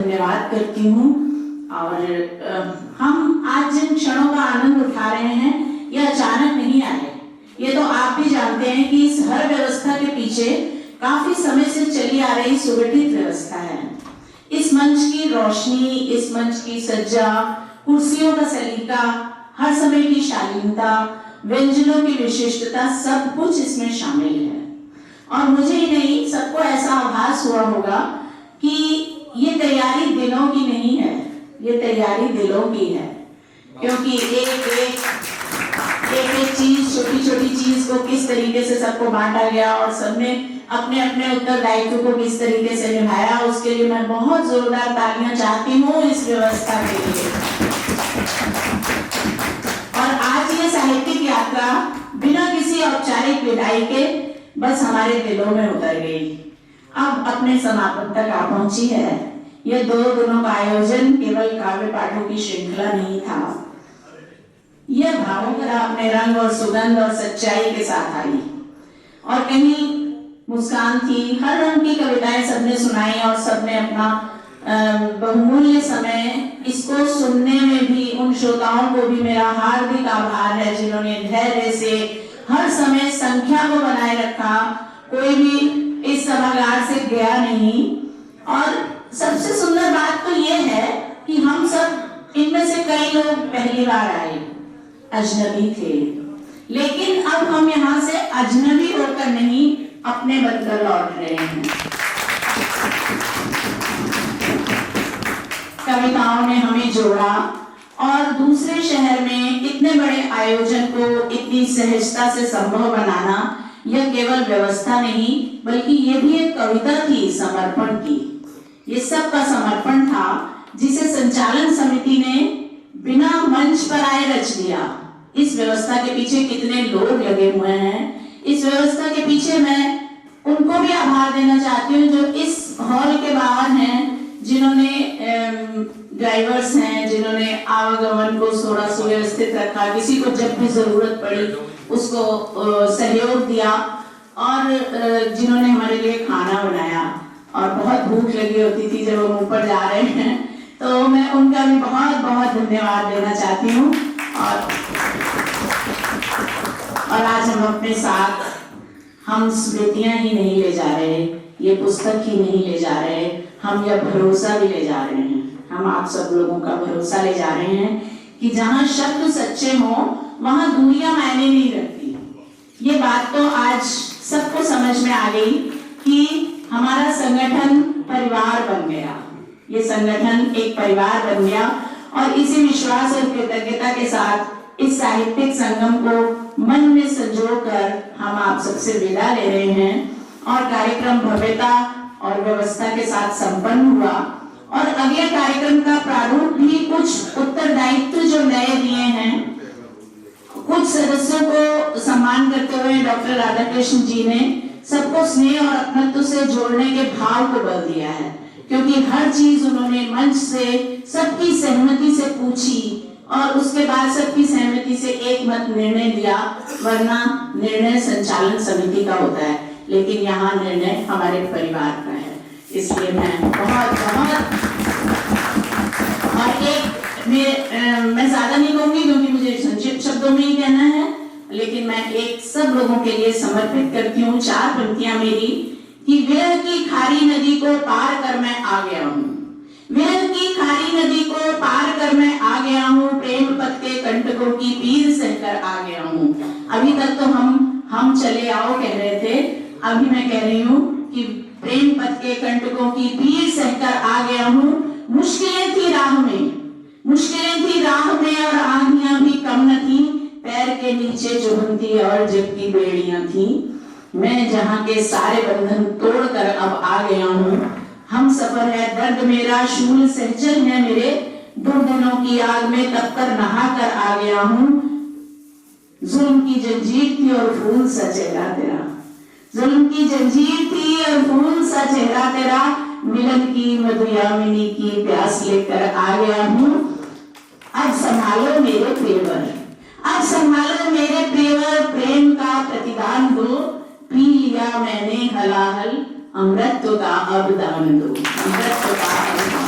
धन्यवाद करती हूँ। और हम आज जिन क्षणों का आनंद उठा रहे हैं ये अचानक नहीं आए। ये तो आप भी जानते हैं कि इस हर व्यवस्था के पीछे काफी समय से चली आ रही सुगठित व्यवस्था है। इस मंच की रोशनी, इस मंच की सज्जा, कुर्सियों का सलीका, हर समय की शालीनता, व्यंजनों की विशिष्टता, सब कुछ इसमें शामिल है। और मुझे ही नहीं, सबको ऐसा आभास हुआ होगा कि ये तैयारी दिनों की नहीं है, ये तैयारी दिलों की है। क्योंकि एक चीज, छोटी छोटी चीज को किस तरीके से सबको बांटा गया और सबने अपने अपने उत्तरदायित्व को किस तरीके से निभाया, उसके लिए मैं बहुत जोरदार तालियां चाहती हूँ इस व्यवस्था के लिए। और आज ये साहित्यिक यात्रा बिना किसी औपचारिक विदाई के बस हमारे दिलों में उतर गई, अब अपने समापन तक आ पहुंची है। यह 2 दिनों का आयोजन केवल काव्य पाठों की श्रृंखला नहीं था, यह भावुकता अपने रंग और सुगंध और सच्चाई के साथ आई। और कहीं मुस्कान थी, हर रंग की कविताएं सबने सुनाई और सबने अपना बहुमूल्य समय इसको सुनने में भी उन श्रोताओं को भी मेरा हार्दिक आभार है जिन्होंने धैर्य से हर समय संख्या को बनाए रखा। कोई भी इस सभागार से गया नहीं। और सबसे सुंदर बात तो ये है कि हम सब, इनमें से कई लोग पहली बार आए, अजनबी थे, लेकिन अब हम यहाँ से अजनबी होकर नहीं, अपने बनकर लौट रहे हैं। कविताओं ने हमें जोड़ा और दूसरे शहर में इतने बड़े आयोजन को इतनी सहजता से संभव बनाना, यह केवल व्यवस्था नहीं बल्कि यह भी एक कविता थी समर्पण की। ये सब का समर्पण था जिसे संचालन समिति ने बिना मंच पर आए रच दिया। इस व्यवस्था के पीछे कितने लोग लगे हुए हैं, इस व्यवस्था के पीछे मैं उनको भी आभार देना चाहती हूँ जो इस हॉल के बाहर हैं, जिन्होंने ड्राइवर्स हैं, जिन्होंने आवागमन को थोड़ा सुव्यवस्थित रखा, किसी को जब भी जरूरत पड़ी उसको सहयोग दिया, और जिन्होंने हमारे लिए खाना बनाया। और बहुत भूख लगी होती थी जब हम ऊपर जा रहे हैं, तो मैं उनका भी बहुत बहुत धन्यवाद देना चाहती हूँ। और आज हम अपने साथ, हम स्मृतियां ही नहीं ले जा रहे, ये पुस्तक ही नहीं ले जा रहे, हम यह भरोसा भी ले जा रहे हैं। हम आप सब लोगों का भरोसा ले जा रहे हैं कि जहां शब्द सच्चे हो वहां दूरियां मायने नहीं रखती। ये बात तो आज सबको समझ में आ गई कि हमारा संगठन परिवार बन गया, ये संगठन एक परिवार बन गया। और इसी विश्वास और कृतज्ञता के साथ इस साहित्यिक संगम को मन में संजोकर हम आप सबसे विदा ले रहे हैं। और कार्यक्रम भव्यता और व्यवस्था के साथ संपन्न हुआ। और अगले कार्यक्रम का प्रारूप भी कुछ उत्तरदायित्व जो नए दिए हैं, कुछ सदस्यों को सम्मान करते हुए डॉक्टर राधाकृष्ण जी ने सबको स्नेह और अपनत्व से जोड़ने के भाव को बल दिया है। क्योंकि हर चीज उन्होंने मंच से सबकी सहमति से पूछी और उसके बाद सबकी सहमति से एक मत निर्णय दिया, वरना निर्णय संचालन समिति का होता है, लेकिन यहाँ निर्णय हमारे परिवार का है। इसलिए मैं बहुत बहुत, और एक मैं ज्यादा नहीं कहूंगी क्योंकि मुझे संक्षिप्त शब्दों में ही कहना है, लेकिन मैं एक सब लोगों के लिए समर्पित करती हूँ 4 पंक्तियां मेरी कि विरह की खारी नदी को पार कर मैं आ गया हूँ, विरह की खारी नदी को पार कर मैं आ गया हूँ, प्रेम पथ के कंटकों की पीर सहकर आ गया हूँ। अभी तक तो हम चले आओ कह रहे थे, अभी मैं कह रही हूँ कि प्रेम पथ के कंटकों की पीर सहकर आ गया हूँ। मुश्किलें थी राह में, मुश्किलें थी राह में और आंधियां भी कम न थी, पैर के नीचे चुभती और जबकि बेड़ियां थी। मैं जहां के सारे बंधन तोड़कर अब आ गया हूँ। हम सफर है दर्द मेरा, शूल सहजन है मेरे, दुर्दिनों की आग में तप कर नहा कर आ गया हूँ। जुल्म की जंजीर थी और फूल सा चेहरा तेरा, जुल्म की जंजीर थी और फूल सा चेहरा तेरा, मिलन की मधुयामिनी की प्यास लेकर आ गया हूँ। अब संभालो मेरे प्रियवर, अब संभालो मेरे प्रियवर, प्रेम का प्रतिदान दो, पी लिया मैंने हलाहल, अमृत का अब दान दो, अमृत का